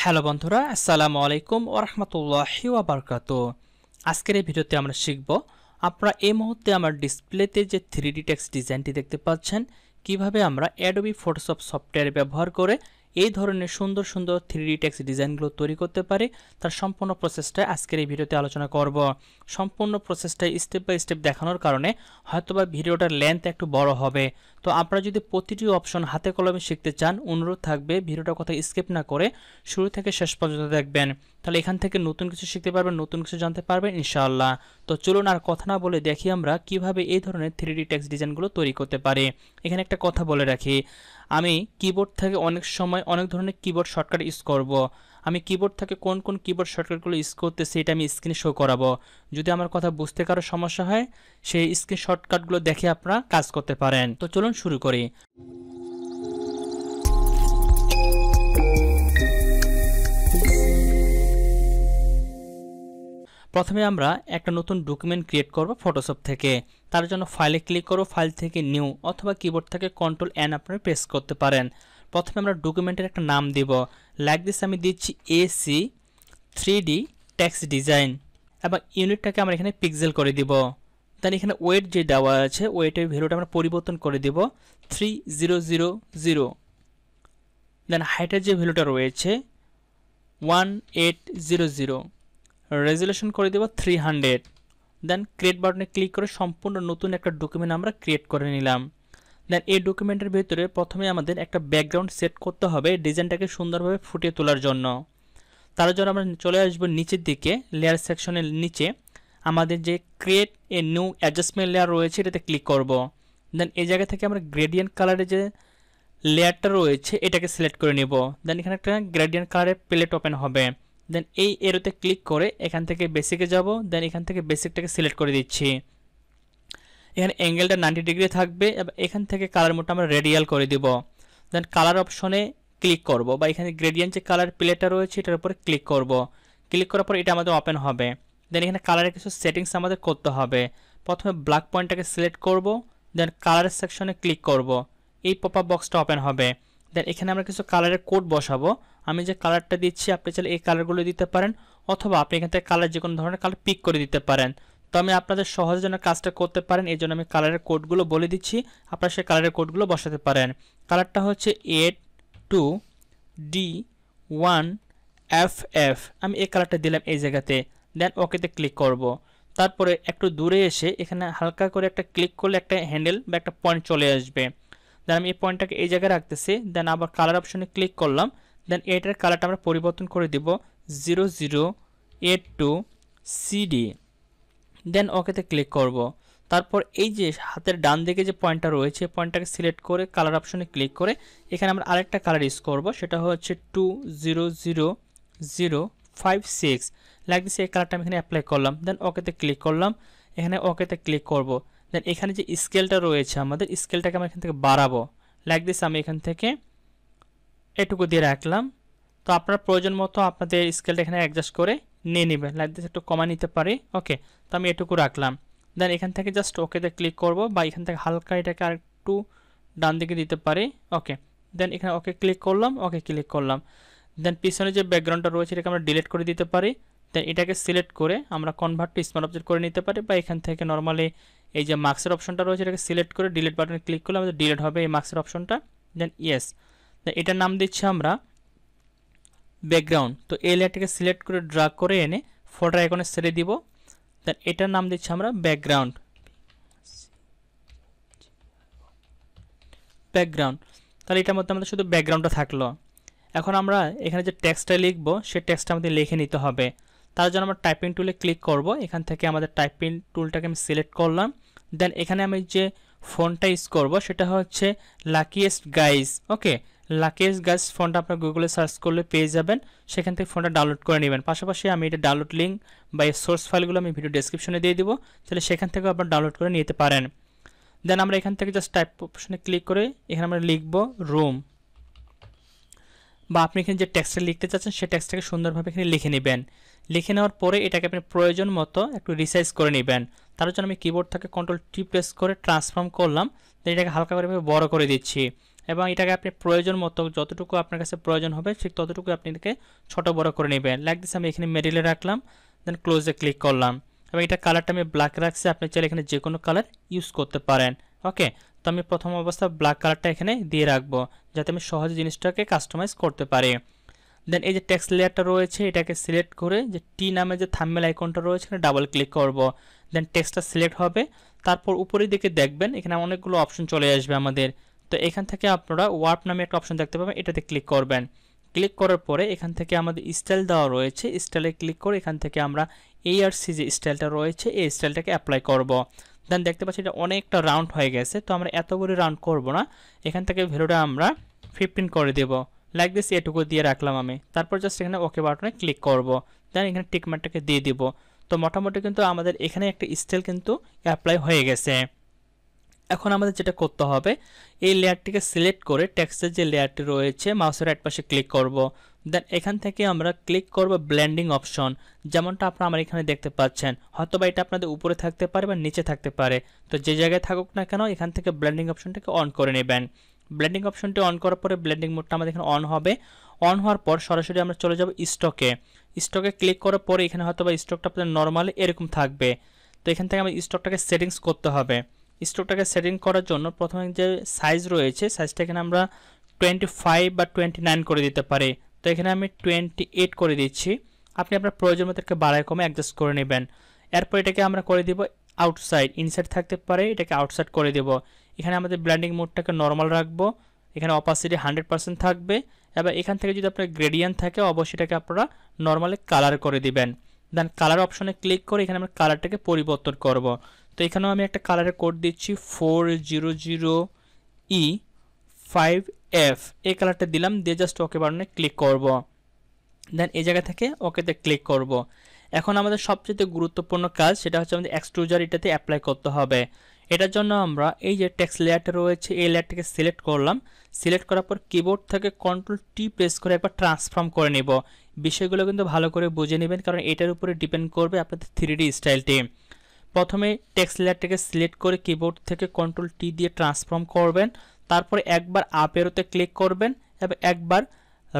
Hello বন্ধুরা, আসসালামু আলাইকুম ওয়া রাহমাতুল্লাহি ওয়া বারাকাতুহু। আজকের এই ভিডিওতে আমরা শিখব আপনারা এই মুহূর্তে আমার ডিসপ্লেতে যে 3D টেক্সট ডিজাইনটি দেখতে পাচ্ছেন কিভাবে আমরা অ্যাডোবি ফটোশপ সফটওয়্যার ব্যবহার করে এই ধরনের সুন্দর সুন্দর 3D টেক্সট ডিজাইনগুলো তৈরি করতে পারি তার সম্পূর্ণ প্রসেসটা আজকের এই ভিডিওতে আলোচনা করব। সম্পূর্ণ প্রসেসটা স্টেপ বাই স্টেপ দেখানোর কারণে হয়তোবা ভিডিওটার লেন্থ একটু বড় হবে। তো আপনারা যদি প্রতিটি অপশন হাতে কলমে শিখতে চান, অনুরোধ থাকবে ভিডিওটা কোথাও স্কিপ না করে শুরু থেকে শেষ পর্যন্ত দেখবেন। তাহলে এখান থেকে নতুন কিছু শিখতে পারবেন, নতুন কিছু জানতে পারবেন ইনশাআল্লাহ। তো চলুন আর কথা না বলে দেখি আমরা কিভাবে এই ধরনের 3D টেক্সট ডিজাইনগুলো তৈরি করতে পারি। এখানে একটা কথা বলে রাখি, আমি কিবোর্ড থেকে অনেক সময় অনেক ধরনের কিবোর্ড শর্টকাট ইউজ করব। আমি কিবোর্ড থেকে কোন কোন কিবোর্ড শর্টকাটগুলো ইউজ করতেছি এটা আমি স্ক্রিনে শো করাবো। যদি আমার কথা বুঝতে কারো সমস্যা হয় সেই স্ক্রিন শর্টকাটগুলো দেখে আপনারা কাজ করতে পারেন। তো চলুন শুরু করি। প্রথমে আমরা একটা নতুন ডকুমেন্ট ক্রিয়েট করব ফটোশপ থেকে। তার জন্য ফাইলে ক্লিক করব, ফাইল থেকে নিউ অথবা কিবোর্ড থেকে কন্ট্রোল এন আপনারা প্রেস করতে পারেন। প্রথমে আমরা ডকুমেন্টের একটা নাম দিব, লাইক দিস আমি দিচ্ছি AC 3D টেক্সট ডিজাইন এবং ইউনিটটাকে আমরা এখানে পিক্সেল করে দিব। দেন এখানে ওয়েট যে দেওয়া আছে ওয়েটের ভ্যালুটা আমরা পরিবর্তন করে দিব 3000। দেন হাইটের যে ভ্যালুটা রয়েছে 1800, রেজুলেশন করে দেব 300। দেন ক্রিয়েট বাটনে ক্লিক করে সম্পূর্ণ নতুন একটা ডকুমেন্ট আমরা ক্রিয়েট করে নিলাম। দেন এই ডকুমেন্টের ভিতরে প্রথমে আমাদের একটা ব্যাকগ্রাউন্ড সেট করতে হবে ডিজাইনটাকে সুন্দরভাবে ফুটিয়ে তোলার জন্য। তার জন্য আমরা চলে আসবো নিচের দিকে, লেয়ার সেকশনের নিচে আমাদের যে create a new adjustment layer রয়েছে এটাতে ক্লিক করব। দেন এই জায়গা থেকে আমরা গ্রেডিয়েন্ট কালারের যে লেয়ারটা রয়েছে এটাকে সিলেক্ট করে নেব। দেন এখানে একটা গ্রেডিয়েন্ট কালারের প্লেট ওপেন হবে। দেন এই এরোতে ক্লিক করে এখান থেকে বেসিকে যাব। দেন এখান থেকে বেসিকটাকে সিলেক্ট করে দিচ্ছি। এখানে অ্যাঙ্গেলটা 90 ডিগ্রি থাকবে এবং এখান থেকে কালার মোডটা আমরা রেডিয়াল করে দিব। দেন কালার অপশনে ক্লিক করব বা এখানে গ্রেডিয়েন্ট যে কালার প্লেটটা রয়েছে এটার উপরে ক্লিক করব। ক্লিক করার পর এটা আমাদের ওপেন হবে। দেন এখানে কালারের কিছু সেটিংস আমাদের করতে হবে। প্রথমে ব্ল্যাক পয়েন্টটাকে সিলেক্ট করব। দেন কালারের সেকশনে ক্লিক করব। এই পপআপ বক্সটা ওপেন হবে। দেন এখানে আমরা কিছু কালারের কোড বসাবো। আমি যে কালারটা দিচ্ছি আপনি চাইলে এই কালারগুলো দিতে পারেন অথবা আপনি এখান থেকে কালার যে কোনো ধরনের কালার পিক করে দিতে পারেন। তো আমি আপনাদের সহজে যেন কাজটা করতে পারেন এই জন্য আমি কালারের কোডগুলো বলে দিচ্ছি, আপনারা সেই কালারের কোডগুলো বসাতে পারেন। কালারটা হচ্ছে 82D1FF, আমি এই কালারটা দিলাম এই জায়গাতে। দেন ওকেতে ক্লিক করব। তারপরে একটু দূরে এসে এখানে হালকা করে একটা ক্লিক করলে একটা হ্যান্ডেল বা একটা পয়েন্ট চলে আসবে। দেন আমি এই পয়েন্টটাকে এই জায়গায় রাখতেছি। দেন আবার কালার অপশনে ক্লিক করলাম। দেন এটার কালারটা আমরা পরিবর্তন করে দিব 0082CD। দেন ওকেতে ক্লিক করব। তারপর এই যে হাতের ডান দিকে যে পয়েন্টটা রয়েছে পয়েন্টটাকে সিলেক্ট করে কালার অপশনে ক্লিক করে এখানে আমরা আরেকটা কালার ইউজ করব, সেটা হচ্ছে 200056 লাইক দিস। এই কালারটা আমি এখানে অ্যাপ্লাই করলাম। দেন ওকেতে ক্লিক করলাম। এখানে ওকেতে ক্লিক করব। দেন এখানে যে স্কেলটা রয়েছে আমাদের স্কেলটাকে আমরা এখান থেকে বাড়াবো লাইক দিস। আমি এখান থেকে এটুকু দিয়ে রাখলাম। তো আপনার প্রয়োজন মতো আপনাদের স্কেলটা এখানে অ্যাডজাস্ট করে নিয়ে নেবেন, লাইক দিস একটু কমা নিতে পারি। ওকে, তো আমি এটুকু রাখলাম। দেন এখান থেকে জাস্ট ওকেতে ক্লিক করব বা এখান থেকে হালকা এটাকে আরেকটু ডান দিকে দিতে পারি। ওকে, দেন এখানে ওকে ক্লিক করলাম, ওকে ক্লিক করলাম। দেন পিছনে যে ব্যাকগ্রাউন্ডটা রয়েছে এটাকে আমরা ডিলিট করে দিতে পারি। দেন এটাকে সিলেক্ট করে আমরা কনভার্ট টু স্মার্ট অবজেক্ট করে নিতে পারি বা এখান থেকে নর্মালি এই যে মার্কসের অপশনটা রয়েছে এটাকে সিলেক্ট করে ডিলিট বাটনে ক্লিক করলে আমাদের ডিলিট হবে এই মার্কসের অপশনটা। দেন ইয়েস, দেন এটার নাম দিচ্ছি আমরা ব্যাকগ্রাউন্ড। তো এই লেয়ারটাকে সিলেক্ট করে ড্র্যাগ করে এনে ফটো আইকনে ছেড়ে দিব। দেন এটার নাম দিচ্ছি আমরা ব্যাকগ্রাউন্ড। তাহলে এটার মধ্যে আমাদের শুধু ব্যাকগ্রাউন্ডটা থাকলো। এখন আমরা এখানে যে টেক্সটটা লিখবো সেই টেক্সটটা আমাদের লিখে নিতে হবে। তার জন্য আমরা টাইপিং টুলে ক্লিক করব। এখান থেকে আমাদের টাইপিং টুলটাকে আমি সিলেক্ট করলাম। দেন এখানে আমি যে ফন্টটা ইউজ করব সেটা হচ্ছে লাকিয়েস্ট গাইজ। ওকে, লাকিয়েস্ট গাইজ ফন্টটা আপনার গুগলে সার্চ করলে পেয়ে যাবেন, সেখান থেকে ফোনটা ডাউনলোড করে নেবেন। পাশাপাশি আমি এটা ডাউনলোড লিঙ্ক বা এই সোর্স ফাইলগুলো আমি ভিডিও ডেসক্রিপশনে দিয়ে দিব, তাহলে সেখান থেকেও আপনারা ডাউনলোড করে নিতে পারেন। দেন আমরা এখান থেকে জাস্ট টাইপ অপশনে ক্লিক করে এখানে আমরা লিখব রুম, বা আপনি এখানে যে টেক্সটটা লিখতে চাচ্ছেন সেই টেক্সটটাকে সুন্দরভাবে এখানে লিখে নেবেন। লিখে নেওয়ার পরে এটাকে আপনি প্রয়োজন মতো একটু রিসাইজ করে নেবেন। তার জন্য আমি কিবোর্ড থেকে কন্ট্রোল টি প্রেস করে ট্রান্সফর্ম করলাম। দেন এটাকে হালকা করে বড় করে দিচ্ছি এবং এটাকে আপনি প্রয়োজন মতো যতটুকু আপনার কাছে প্রয়োজন হবে ঠিক ততটুকু আপনি এটাকে ছোট বড় করে নেবেন। লাইক দিস আমি এখানে মিডলে রাখলাম, দেন ক্লোজে ক্লিক করলাম এবং এটা কালারটা আমি ব্ল্যাক রাখছি। আপনি চাইলে এখানে যে কোনো কালার ইউজ করতে পারেন। ওকে, তো আমি প্রথম অবস্থা ব্ল্যাক কালারটা এখানে দিয়ে রাখবো যাতে আমি সহজে জিনিসটাকে কাস্টমাইজ করতে পারি। দেন এই যে টেক্সট লেয়ারটা রয়েছে এটাকে সিলেক্ট করে যে টি নামে যে থাম্বনেল আইকনটা রয়েছে এখানে ডাবল ক্লিক করব। দেন টেক্সটটা সিলেক্ট হবে, তারপর উপরের দিকে দেখবেন এখানে অনেকগুলো অপশন চলে আসবে আমাদের। তো এখান থেকে আপনারা ওয়ার্প নামে একটা অপশন দেখতে পাবেন, এটাতে ক্লিক করবেন। ক্লিক করার পরে এখান থেকে আমাদের স্টাইল দেওয়া রয়েছে, স্টাইলে ক্লিক করে এখান থেকে আমরা ARC যে স্টাইলটা রয়েছে এই স্টাইলটাকে অ্যাপ্লাই করব। দেন দেখতে পাচ্ছি এটা অনেকটা রাউন্ড হয়ে গেছে, তো আমরা এতগুলি রাউন্ড করব না, এখান থেকে ভ্যালুটা আমরা 15 করে দেব। লাইক দিস এটুকু দিয়ে রাখলাম আমি। তারপর জাস্ট এখানে ওকে বাটনে ক্লিক করব, দেন এখানে টিক মার্কটাকে দিয়ে দিব। তো মোটামুটি কিন্তু আমাদের এখানে একটা স্টাইল কিন্তু অ্যাপ্লাই হয়ে গেছে। এখন আমাদের যেটা করতে হবে এই লেয়ারটিকে সিলেক্ট করে টেক্সটের যে লেয়ারটি রয়েছে মাউসের রাইট পাশে ক্লিক করব। দেন এখান থেকে আমরা ক্লিক করব ব্লেন্ডিং অপশন, যেমনটা আপনারা আমার এখানে দেখতে পাচ্ছেন। হয়তো বা এটা আপনাদের উপরে থাকতে পারে বা নিচে থাকতে পারে, তো যে জায়গায় থাকুক না কেন এখান থেকে ব্লেন্ডিং অপশনটাকে অন করে নেবেন। ব্লেন্ডিং অপশনটি অন করার পরে ব্লেন্ডিং মোডটা আমাদের এখানে অন হবে। অন হওয়ার পর সরাসরি আমরা চলে যাব স্টকে। স্টকে ক্লিক করার পরে এখানে হয়তো বা স্টকটা আপনাদের নর্মালি এরকম থাকবে। তো এখান থেকে আমাদের স্টকটাকে সেটিংস করতে হবে। স্টকটাকে সেটিং করার জন্য প্রথমে যে সাইজ রয়েছে সাইজটা এখানে আমরা 25 বা 29 করে দিতে পারি। তো এখানে আমি 28 করে দিচ্ছি। আপনি আপনার প্রয়োজন মতো বাড়ায় কমে অ্যাডজাস্ট করে নেবেন। এরপর এটাকে আমরা করে দিব আউটসাইড, ইনসাইড থাকতে পারে, এটাকে আউটসাইড করে দেব। এখানে আমাদের ব্লেন্ডিং মোডটাকে নর্মাল রাখবো, এখানে অপাসিটি 100% থাকবে এবং এখান থেকে যদি আপনার গ্রেডিয়েন্ট থাকে অবশ্যই এটাকে আপনারা নর্মালি কালার করে দিবেন। দেন কালার অপশনে ক্লিক করে এখানে আমরা কালারটাকে পরিবর্তন করব। তো এখানেও আমি একটা কালারের কোড দিচ্ছি 400E5F, এই কালারটা দিলাম, দিয়ে জাস্ট ওকে বাটনে ক্লিক করব। দেন এই জায়গা থেকে ওকেতে ক্লিক করব। এখন আমাদের সবচেয়ে গুরুত্বপূর্ণ কাজ সেটা হচ্ছে আমাদের এক্সট্রুজার এটাতে অ্যাপ্লাই করতে হবে। এটার জন্য আমরা এই যে টেক্সট লেয়ারটা রয়েছে এই লেয়ারটাকে সিলেক্ট করলাম। সিলেক্ট করার পর কিবোর্ড থেকে Ctrl+T প্রেস করে একবার ট্রান্সফর্ম করে নেব। বিষয়গুলো কিন্তু ভালো করে বুঝে নেবেন কারণ এটার উপরে ডিপেন্ড করবে আপনাদের 3D স্টাইলটি। প্রথমে টেক্সট লেয়ারটাকে সিলেক্ট করে কিবোর্ড থেকে Ctrl+T দিয়ে ট্রান্সফর্ম করবেন, তারপরে একবার আপ এরোতে ক্লিক করবেন এবং একবার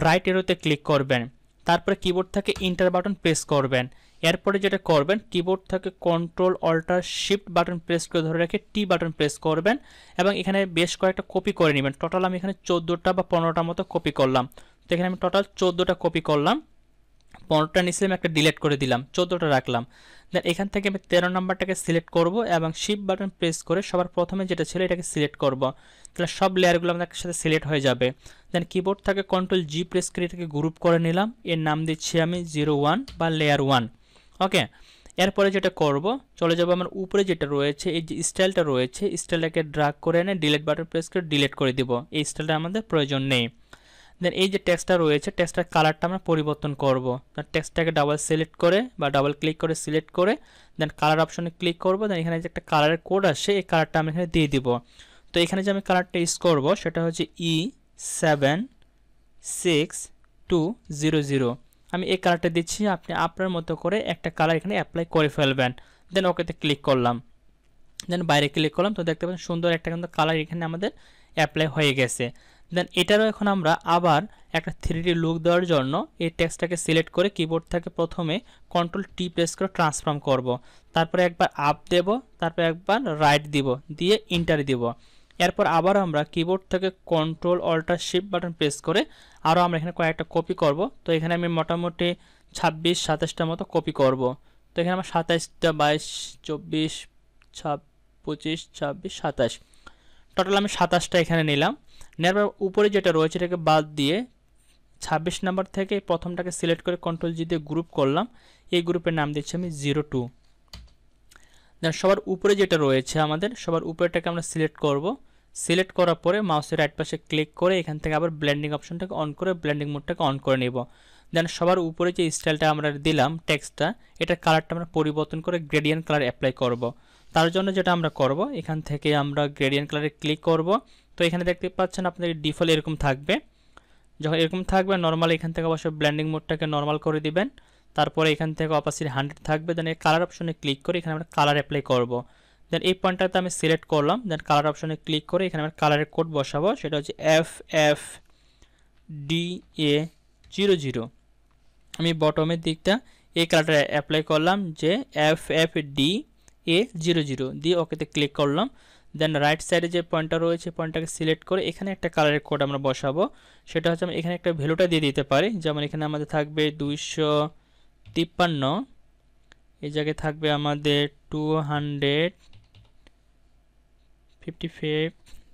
রাইট এরোতে ক্লিক করবেন, তারপরে কিবোর্ড থেকে ইন্টার বাটন প্রেস করবেন। এরপরে যেটা করবেন কিবোর্ড থেকে Ctrl+Alt+Shift বাটন প্রেস করে ধরে রেখে টি বাটন প্রেস করবেন এবং এখানে বেশ কয়েকটা কপি করে নেবেন। টোটাল আমি এখানে 14টা বা 15টা মতো কপি করলাম। তো এখানে আমি টোটাল 14টা কপি করলাম, 15টা নিচে আমি একটা ডিলিট করে দিলাম, 14টা রাখলাম। দেন এখান থেকে আমি 13 নাম্বারটাকে সিলেক্ট করব এবং শিফট বাটন প্রেস করে সবার প্রথমে যেটা ছিল এটাকে সিলেক্ট করব, তাহলে সব লেয়ারগুলো আমাদের সাথে সিলেক্ট হয়ে যাবে। দেন কিবোর্ড থেকে Ctrl+G প্রেস করে এটাকে গ্রুপ করে নিলাম, এর নাম দিচ্ছি আমি 01 বা লেয়ার 1। ওকে, এরপরে যেটা করব চলে যাব আমার উপরে যেটা রয়েছে এই যে স্টাইলটা রয়েছে স্টাইলটাকে ড্র্যাগ করে এনে ডিলিট বাটন প্রেস করে ডিলিট করে দিব, এই স্টাইলটা আমাদের প্রয়োজন নেই। দেন এই যে টেক্সটটা রয়েছে টেক্সটার কালারটা আমরা পরিবর্তন করব। টেক্সটটাকে ডাবল সিলেক্ট করে বা ডাবল ক্লিক করে সিলেক্ট করে দেন কালার অপশনে ক্লিক করব। দেন এখানে যে একটা কালারের কোড আসে এই কালারটা আমি এখানে দিয়ে দিব। তো এখানে যে আমি কালারটা ইউজ করব সেটা হচ্ছে E76200, আমি এই কালারটা দিচ্ছি। আপনি আপনার মতো করে একটা কালার এখানে অ্যাপ্লাই করে ফেলবেন। দেন ওকেতে ক্লিক করলাম, দেন বাইরে ক্লিক করলাম। তো দেখতে পাচ্ছেন সুন্দর একটা কিন্তু কালার এখানে আমাদের অ্যাপ্লাই হয়ে গেছে। দেন এটারও এখন আমরা আবার একটা 3D লুক দেওয়ার জন্য এই টেক্সটটাকে সিলেক্ট করে কিবোর্ড থেকে প্রথমে Ctrl+T প্রেস করে ট্রান্সফর্ম করব, তারপরে একবার আপ দেব, তারপর একবার রাইট দিব, দিয়ে ইন্টার দিব। এরপর আবার আমরা কিবোর্ড থেকে Ctrl+Alt+Shift বাটন প্রেস করে আরও আমরা এখানে কয়েকটা কপি করব। তো এখানে আমি মোটামুটি 26-27টা মতো কপি করব। তো এখানে আমার 27টা 22 24 25 26 27, টোটাল আমি 27টা এখানে নিলাম। নেওয়ার পর উপরে যেটা রয়েছে এটাকে বাদ দিয়ে 26 নাম্বার থেকে প্রথমটাকে সিলেক্ট করে Ctrl+G দিয়ে গ্রুপ করলাম, এই গ্রুপের নাম দিচ্ছি আমি 02। দেন সবার উপরে যেটা রয়েছে আমাদের সবার উপরেটাকে আমরা সিলেক্ট করব। সিলেক্ট করার পরে মাউসের রাইট পাশে ক্লিক করে এখান থেকে আবার ব্লেন্ডিং অপশনটাকে অন করে ব্লেন্ডিং মোডটাকে অন করে নেব। দেন সবার উপরে যে স্টাইলটা আমরা দিলাম টেক্সটটা এটার কালারটা আমরা পরিবর্তন করে গ্রেডিয়েন্ট কালার অ্যাপ্লাই করব। তার জন্য যেটা আমরা করব এখান থেকে আমরা গ্রেডিয়েন্ট কালারে ক্লিক করব। তো এখানে দেখতে পাচ্ছেন আপনাদের ডিফল্ট এরকম থাকবে, যখন এরকম থাকবে নর্মাল এখান থেকে অবশ্যই ব্লেন্ডিং মোডটাকে নর্মাল করে দিবেন। তারপরে এখান থেকে অপাসিটি 100 থাকবে। দেন এই কালার অপশনে ক্লিক করে এখানে আমরা কালার অ্যাপ্লাই করব। দেন এই পয়েন্টটাতে আমি সিলেক্ট করলাম, দেন কালার অপশনে ক্লিক করে এখানে আমার কালারের কোড বসাবো, সেটা হচ্ছে FFDA00। আমি বটমের দিকটা এই কালারটা অ্যাপ্লাই করলাম যে FFDA00 দিয়ে ওকেতে ক্লিক করলাম। দেন রাইট সাইডে যে পয়েন্টটা রয়েছে পয়েন্টটাকে সিলেক্ট করে এখানে একটা কালারের কোড আমরা বসাবো, সেটা হচ্ছে আমি এখানে একটা ভ্যালুটা দিয়ে দিতে পারি, যেমন এখানে আমাদের থাকবে 253, এই জায়গায় থাকবে আমাদের 255,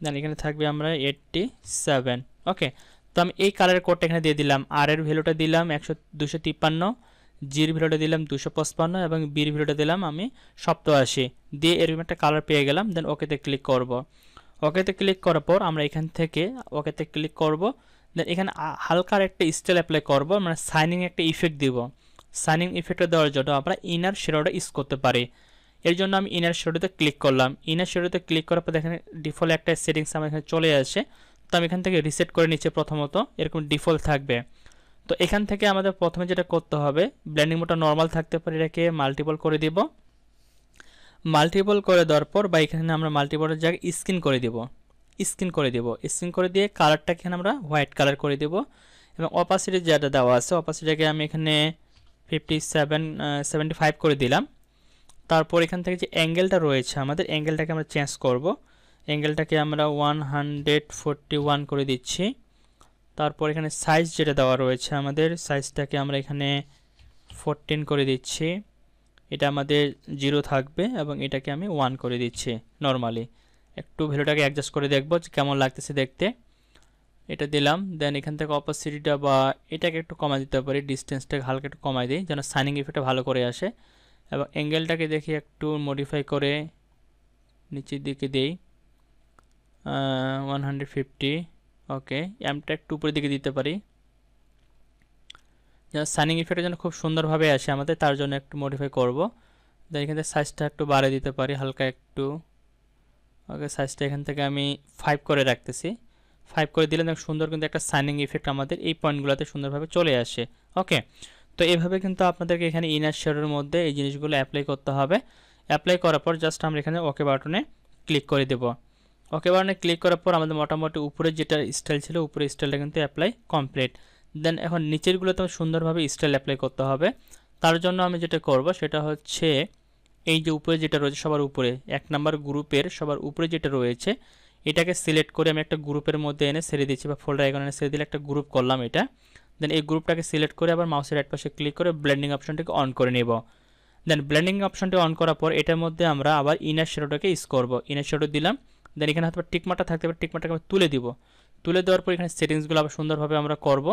দেন এখানে থাকবে আমরা 87। ওকে, তো আমি এই কালারের কোডটা এখানে দিয়ে দিলাম, আর এর ভ্যালুটা দিলাম 253, জির ভ্যালুটা দিলাম 255 এবং বির ভ্যালুটা দিলাম আমি 87 দিয়ে এরকম একটা কালার পেয়ে গেলাম। দেন ওকেতে ক্লিক করব। ওকেতে ক্লিক করার পর আমরা এখান থেকে ওকেতে ক্লিক করব। দেন এখানে হালকা একটা স্টাইল অ্যাপ্লাই করব, মানে সাইনিং একটা ইফেক্ট দিব। সাইনিং ইফেক্টটা দেওয়ার জন্য আমরা ইনার শ্যাডোটা ইউজ করতে পারি। এর জন্য আমি ইনার শ্যাডোতে ক্লিক করলাম। ইনার শ্যাডোতে ক্লিক করার পর দেখেন ডিফল্ট একটা সেটিংস আমার এখানে চলে আসে। তো আমি এখান থেকে রিসেট করে নিচ্ছি, প্রথমত এরকম ডিফল্ট থাকবে। তো এখান থেকে আমাদের প্রথমে যেটা করতে হবে, ব্লেন্ডিং মোডটা নর্মাল থাকতে পারে, এটাকে মাল্টিপল করে দিব। মাল্টিপল করে দেওয়ার পর বা এখানে আমরা মাল্টিপলের জায়গায় স্ক্রিন করে দেব, স্ক্রিন করে দেব। স্ক্রিন করে দিয়ে কালারটাকে এখানে আমরা হোয়াইট কালার করে দেব এবং অপাসিটি যেটা দেওয়া আছে অপাসিটিটাকে আমি এখানে 75 করে দিলাম। তারপর এখান থেকে যে অ্যাঙ্গেলটা রয়েছে আমাদের অ্যাঙ্গেলটাকে আমরা চেঞ্জ করব, অ্যাঙ্গেলটাকে আমরা 141 করে দিচ্ছি। তারপর এখানে সাইজ যেটা দেওয়া রয়েছে আমাদের সাইজটাকে আমরা এখানে 14 করে দিচ্ছি, এটা আমাদের 0 থাকবে এবং এটাকে আমি 1 করে দিচ্ছি নর্মালি। একটু ভ্যালুটাকে অ্যাডজাস্ট করে দেখব যে কেমন লাগতেছে দেখতে, এটা দিলাম। দেন এখান থেকে অপাসিটিটা বা এটাকে একটু কমাই দিতে পারি, ডিস্টেন্সটাকে হালকা একটু কমাই দিই যেন সাইনিং ইফেক্টটা ভালো করে আসে। এবং অ্যাঙ্গেলটাকে দেখি একটু মডিফাই করে নিচের দিকে দিই 150। ওকে, এমটা একটু উপরের দিকে দিতে পারি যেন সাইনিং ইফেক্টটা যেন খুব সুন্দরভাবে আসে আমাদের, তার জন্য একটু মডিফাই করব। দেন এখান থেকে সাইজটা একটু বাড়িয়ে দিতে পারি হালকা একটু। ওকে, সাইজটা এখান থেকে আমি 5 করে রাখতেছি। 5 করে দিলে দেখুন সুন্দর কিন্তু একটা সাইনিং ইফেক্ট আমাদের এই পয়েন্টগুলোতে সুন্দরভাবে চলে আসে। ওকে, তো এইভাবে কিন্তু আপনাদেরকে এখানে ইনার শ্যাডোর মধ্যে এই জিনিসগুলো অ্যাপ্লাই করতে হবে। অ্যাপ্লাই করার পর জাস্ট আমরা এখানে ওকে বাটনে ক্লিক করে দেব। ওকে বাটনে ক্লিক করার পর আমাদের মোটামুটি উপরে যেটা স্টাইল ছিল উপরে স্টাইলটা কিন্তু অ্যাপ্লাই কমপ্লিট। দেন এখন নিচেরগুলোতে সুন্দরভাবে স্টাইল অ্যাপ্লাই করতে হবে। তার জন্য আমি যেটা করব সেটা হচ্ছে এই যে উপরে যেটা রয়েছে সবার উপরে 1 নাম্বার গ্রুপের সবার উপরে যেটা রয়েছে এটাকে সিলেক্ট করে আমি একটা গ্রুপের মধ্যে এনে ছেড়ে দিচ্ছি বা ফোল্ডার আইকনে এনে ছেড়ে দিলে একটা গ্রুপ করলাম এটা। দেন এই গ্রুপটাকে সিলেক্ট করে আবার মাউসের রাইট পাশে ক্লিক করে ব্লেন্ডিং অপশনটাকে অন করে নেব। দেন ব্লেন্ডিং অপশনটি অন করার পর এটার মধ্যে আমরা আবার ইনার শ্যাডোটাকে ইউজ করব। ইনার শ্যাডো দিলাম, দেন এখানে হয়তো টিকমার্কটা থাকতে পারে, টিকমার্কটাকে আমি তুলে দিব। তুলে দেওয়ার পর এখানে সেটিংসগুলো আবার সুন্দরভাবে আমরা করব।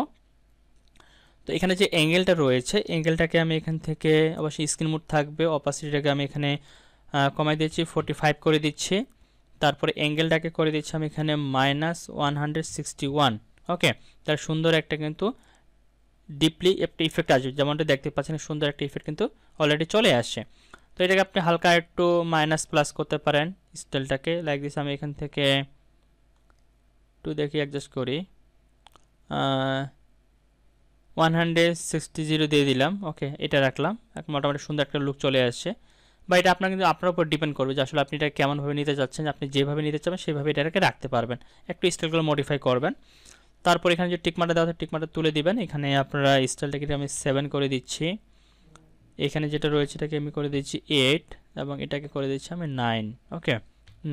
তো এখানে যে অ্যাঙ্গেলটা রয়েছে অ্যাঙ্গেলটাকে আমি এখান থেকে অবশ্যই স্ক্রিন মোড থাকবে, অপাসিটিটাকে আমি এখানে কমাই দিচ্ছি 45 করে দিচ্ছি। তারপরে অ্যাঙ্গেলটাকে করে দিচ্ছি আমি এখানে -161। ওকে, তার সুন্দর একটা কিন্তু ডিপলি একটা ইফেক্ট আসবে, যেমনটা দেখতে পাচ্ছেন সুন্দর একটা ইফেক্ট কিন্তু অলরেডি চলে আসে। তো এটাকে আপনি হালকা একটু মাইনাস প্লাস করতে পারেন স্টাইলটাকে, লাইক দিস। আমি এখান থেকে একটু দেখি অ্যাডজাস্ট করি 160 দিয়ে দিলাম। ওকে, এটা রাখলাম, মোটামুটি সুন্দর একটা লুক চলে আসছে। বা এটা আপনার কিন্তু আপনার উপর ডিপেন্ড করবে যে আসলে আপনি এটা কেমনভাবে নিতে চাচ্ছেন, আপনি যেভাবে নিতে চাবেন সেভাবে এটাকে রাখতে পারবেন, একটু স্টাইলগুলো মডিফাই করবেন। তারপর এখানে যে টিকমার্কটা দেওয়া আছে টিকমার্কটা তুলে দিবেন। এখানে আপনারা স্টাইলটাকে আমি 7 করে দিচ্ছি, এখানে যেটা রয়েছে এটাকে আমি করে দিচ্ছি 8 এবং এটাকে করে দিচ্ছি আমি 9। ওকে,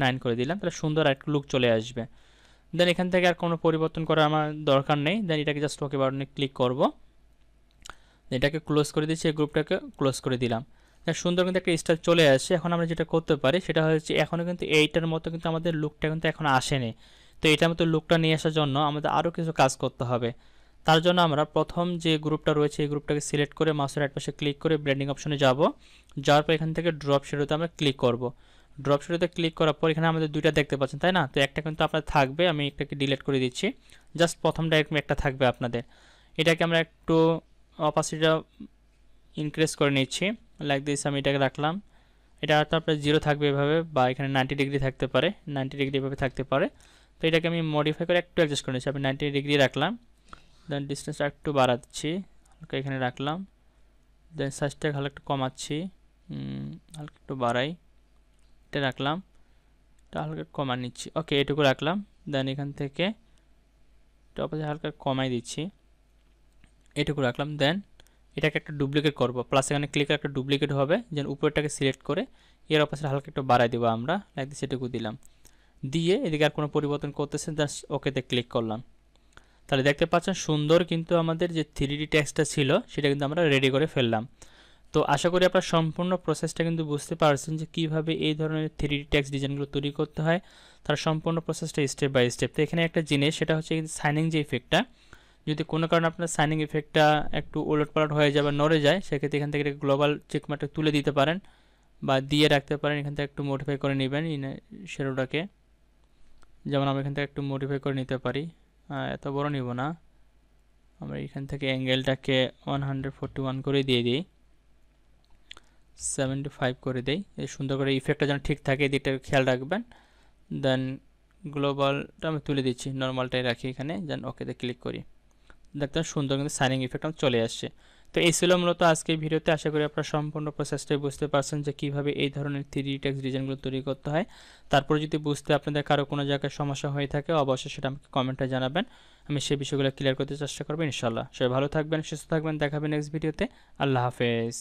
9 করে দিলাম, তাহলে সুন্দর একটা লুক চলে আসবে। দেন এখান থেকে আর কোনো পরিবর্তন করার আমার দরকার নেই। দেন এটাকে জাস্ট ওকে বাটনে ক্লিক করব, এটাকে ক্লোজ করে দিচ্ছি, এই গ্রুপটাকে ক্লোজ করে দিলাম। সুন্দর কিন্তু একটা স্টাইল চলে আসে। এখন আমরা যেটা করতে পারি সেটা হচ্ছে এখনও কিন্তু এইটার মতো কিন্তু আমাদের লুকটা কিন্তু এখনও আসেনি। তো এটার মতো লুকটা নিয়ে আসার জন্য আমাদের আরও কিছু কাজ করতে হবে। তার জন্য আমরা প্রথম যে গ্রুপটা রয়েছে এই গ্রুপটাকে সিলেক্ট করে মাউসের রাইট পাশে ক্লিক করে ব্লেন্ডিং অপশনে যাব। যাওয়ার পর এখান থেকে ড্রপ শ্যাডোতে আমরা ক্লিক করব। ড্রপ শ্যাডোতে ক্লিক করার পর এখানে আমাদের দুইটা দেখতে পাচ্ছেন, তাই না? তো একটা কিন্তু আপনার থাকবে, আমি একটাকে ডিলিট করে দিচ্ছি, জাস্ট প্রথমটা এরকম একটা থাকবে আপনাদের। এটাকে আমরা একটু অপাসিটিটা ইনক্রিজ করে নিচ্ছি, লাইক দিস। আমি এটাকে রাখলাম, এটা তারপরে 0 থাকবে এভাবে, বা এখানে 90 ডিগ্রি থাকতে পারে, 90 ডিগ্রি এভাবে থাকতে পারে। তো এটাকে আমি মডিফাই করে একটু অ্যাডজাস্ট করে নিচ্ছি। আমি 90 ডিগ্রি রাখলাম, দেন ডিস্টেন্সটা একটু বাড়াচ্ছি, হালকা এখানে রাখলাম। দেন সাইজটাকে হালকা একটু কমাচ্ছি, হালকা একটু বাড়াই, এটা রাখলাম, এটা হালকা কমা নিচ্ছি, ওকে এটুকু রাখলাম। দেন এখান থেকে টপে হালকা কমাই দিচ্ছি, এটুকু রাখলাম। দেন এটাকে একটা ডুপ্লিকেট করব, প্লাস এখানে ক্লিক একটা ডুপ্লিকেট হবে, যেন উপরটাকে সিলেক্ট করে এর অপাশে হালকা একটু বাড়াই দেবো আমরা, লাইক দিস, এটুকু দিলাম। দিয়ে এদিকে আর কোনো পরিবর্তন করতেছে, জাস্ট ওকেতে ক্লিক করলাম। তাহলে দেখতে পাচ্ছেন সুন্দর কিন্তু আমাদের যে 3D টেক্সটটা ছিল সেটা কিন্তু আমরা রেডি করে ফেললাম। তো আশা করি আপনারা সম্পূর্ণ প্রসেসটা কিন্তু বুঝতে পারছেন যে কীভাবে এই ধরনের 3D টেক্সট ডিজাইনগুলো তৈরি করতে হয়, তার সম্পূর্ণ প্রসেসটা স্টেপ বাই স্টেপ। তো এখানে একটা জিনিস, সেটা হচ্ছে সাইনিং যে ইফেক্টটা, যদি কোনো কারণে আপনার সাইনিং ইফেক্টটা একটু ওলটপালট হয়ে যায় বা নড়ে যায়, সেক্ষেত্রে এখান থেকে গ্লোবাল চেকমার্কটা তুলে দিতে পারেন বা দিয়ে রাখতে পারেন। এখান থেকে একটু মডিফাই করে নেবেন শ্যাডোটাকে, যেমন আমরা এখান থেকে একটু মডিফাই করে নিতে পারি, এত বড় নিব না, আমরা এখান থেকে অ্যাঙ্গেলটাকে 141 করে দিয়ে দিই, 75 করে দেই, এই সুন্দর করে ইফেক্টটা যেন ঠিক থাকে এদিকটা খেয়াল রাখবেন। দেন গ্লোবালটা আমি তুলে দিচ্ছি, নর্মালটাই রাখি এখানে, দেন ওকেতে ক্লিক করি, দেখতে সুন্দর কিন্তু সাইনিং ইফেক্ট আমার চলে আসছে। তো এই ছিল মূলত আজকে ভিডিওতে। আশা করি আপনারা সম্পূর্ণ প্রসেসটাই বুঝতে পারছেন যে কীভাবে এই ধরনের 3D টেক্সট ডিজাইনগুলো তৈরি করতে হয়। তারপর যদি বুঝতে আপনাদের কারো কোনো জায়গায় সমস্যা হয়ে থাকে অবশ্যই সেটা আমাকে কমেন্টে জানাবেন, আমি সেই বিষয়গুলো ক্লিয়ার করতে চেষ্টা করবো ইনশাল্লাহ। সবাই ভালো থাকবেন, সুস্থ থাকবেন, দেখাবেন নেক্সট ভিডিওতে। আল্লাহ হাফেজ।